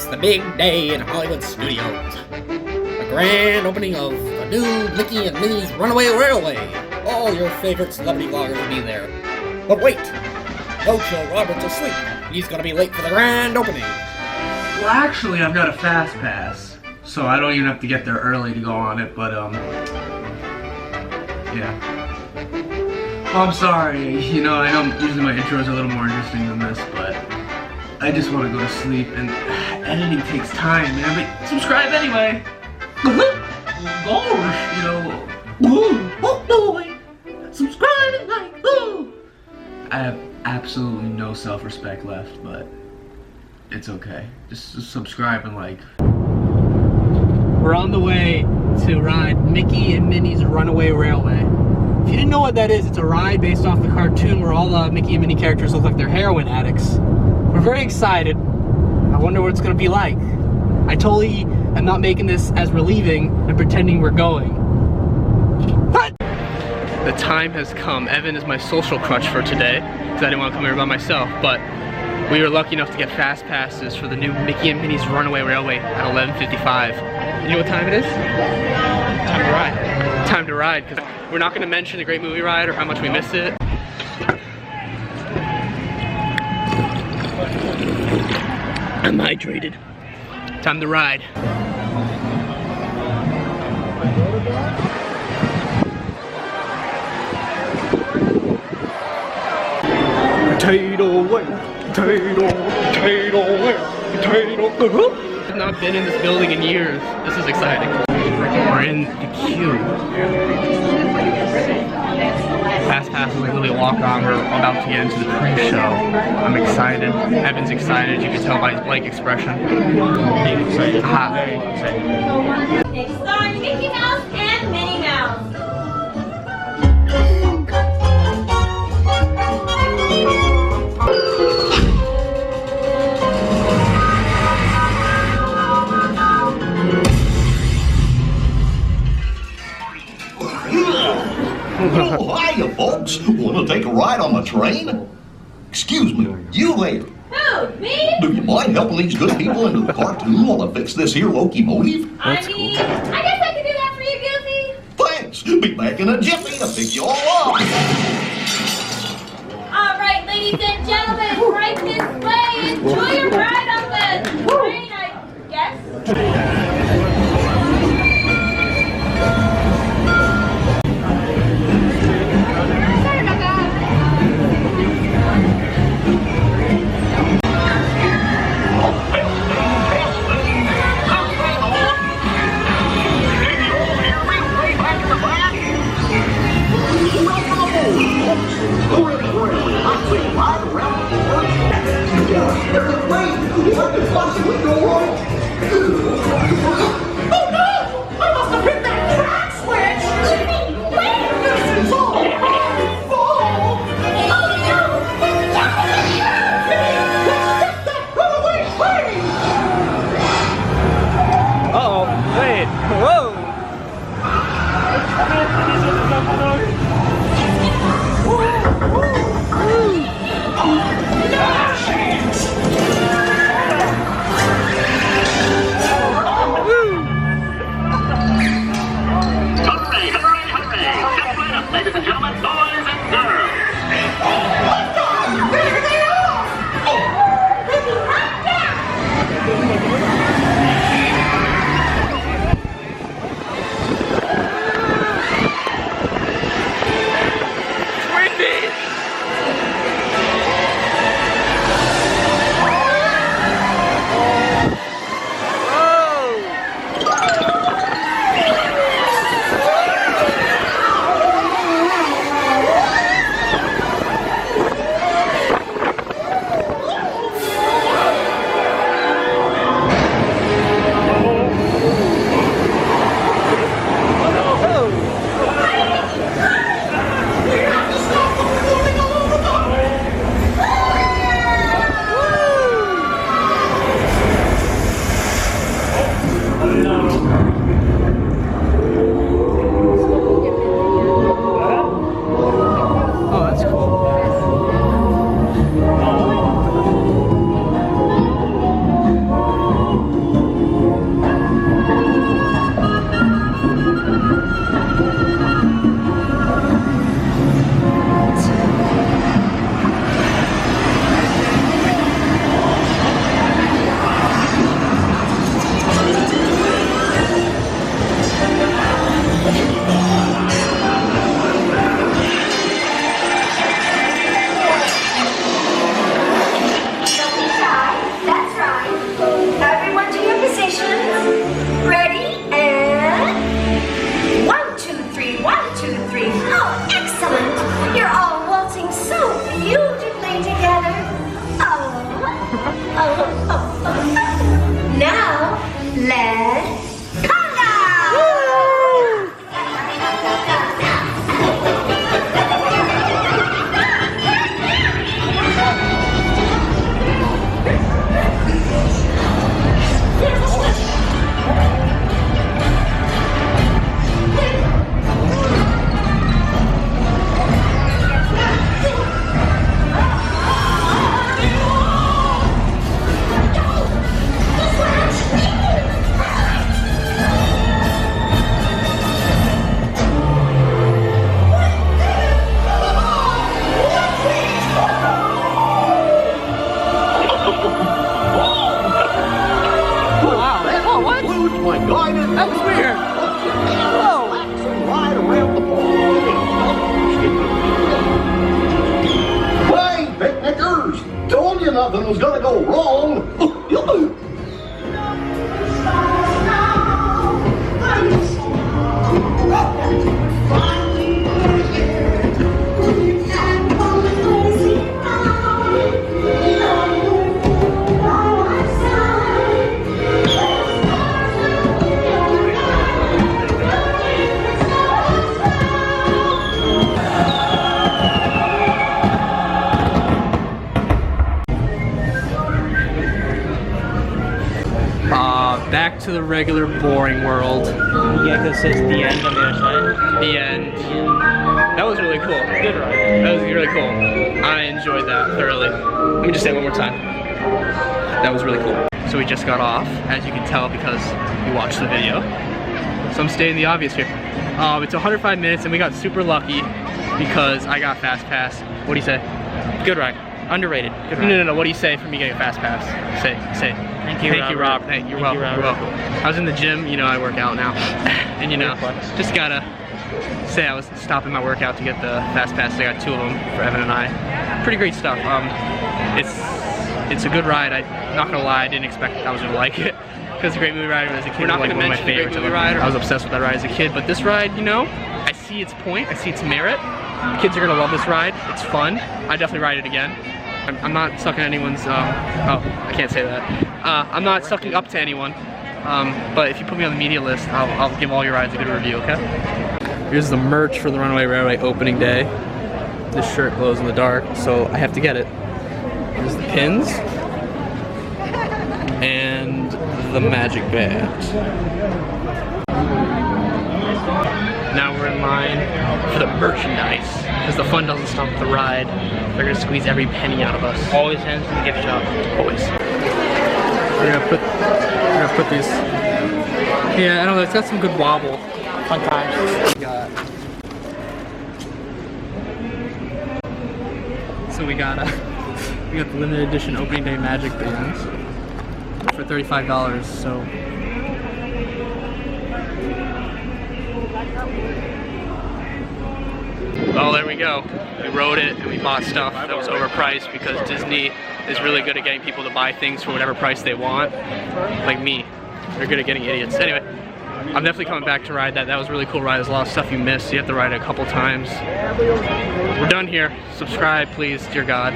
announce the big day in Hollywood studios. The grand opening of the new Mickey and Minnie's Runaway Railway. All your favorite celebrity vloggers will be there. But wait, NoChillRobert's asleep. He's gonna be late for the grand opening. Well, actually, I've got a fast pass, so I don't even have to get there early to go on it, but, yeah. Oh, I'm sorry, you know, I know usually my intros are a little more interesting than this, but I just want to go to sleep, and editing takes time, man, but subscribe anyway. Gosh, you know, oh boy, subscribe and like, oh. I have absolutely no self-respect left, but it's okay. Just subscribe and like. We're on the way to ride Mickey and Minnie's Runaway Railway. If you didn't know what that is, it's a ride based off the cartoon where all the Mickey and Minnie characters look like they're heroin addicts. We're very excited. I wonder what it's gonna be like. I totally am not making this as we're leaving and pretending we're going. What? The time has come. Evan is my social crutch for today because I didn't want to come here by myself, but we were lucky enough to get fast passes for the new Mickey and Minnie's Runaway Railway at 11:55. You know what time it is? Time to ride. Time to ride, because we're not going to mention the great movie ride or how much we miss it. I'm hydrated. Time to ride. Potato way, potato, potato way, potato. I've not been in this building in years. This is exciting. We're in the queue. Fast pass is like really a walk on. We're about to get into the pre-show. I'm excited. Evan's excited. You can tell by his blank expression. Being excited. Very excited. Starring Mickey Mouse and Minnie Mouse. Oh, hiya, folks. Want to take a ride on the train? Excuse me, you there. Who, me? Do you mind helping these good people into the cartoon while I fix this here locomotive? I mean, I guess I could do that for you, Goofy. Thanks. Be back in a jiffy to pick you all up. All right, ladies and gentlemen, right this way. Enjoy your ride on the train, I guess. What could possibly go wrong? nothing was gonna go wrong. Back to the regular boring world. Yeah, because it's the end on the other side. The end. That was really cool. Good ride. That was really cool. I enjoyed that thoroughly. Let me just say it one more time. That was really cool. So we just got off, as you can tell because you watched the video. So I'm stating the obvious here. It's 105 minutes and we got super lucky because I got fast pass. What do you say? Good ride. Underrated. Good ride. No. What do you say for me getting a fast pass? Say. Thank you, Robert. Hey, you're welcome. You're welcome. I was in the gym, you know, I work out now. And you know, just gotta say I was stopping my workout to get the fast pass. I got 2 of them for Evan and I. Pretty great stuff. It's a good ride. I'm not gonna lie, I didn't expect I was gonna like it. Because it's a great movie ride as a kid. We're not gonna mention the great movie ride. I was obsessed with that ride as a kid, but this ride, you know, I see its point, I see its merit. Kids are gonna love this ride. It's fun. I definitely ride it again. I'm not sucking anyone's, oh, I can't say that. I'm not sucking up to anyone, but if you put me on the media list, I'll give all your rides a good review, okay? Here's the merch for the Runaway Railway opening day. This shirt glows in the dark, so I have to get it. Here's the pins, and the magic badge. Now we're in line for the merchandise, because the fun doesn't stop at the ride. They're gonna squeeze every penny out of us. Always ends in the gift shop. Always. We're gonna put these. Yeah, I don't know. It's got some good wobble. Fun times. We got the limited edition opening day magic bands for $35. So. Well, there we go. We rode it and we bought stuff that was overpriced because Disney is really good at getting people to buy things for whatever price they want. Like me. They're good at getting idiots. Anyway, I'm definitely coming back to ride that. That was a really cool ride. There's a lot of stuff you missed. You have to ride it a couple times. We're done here. Subscribe, please. Dear God.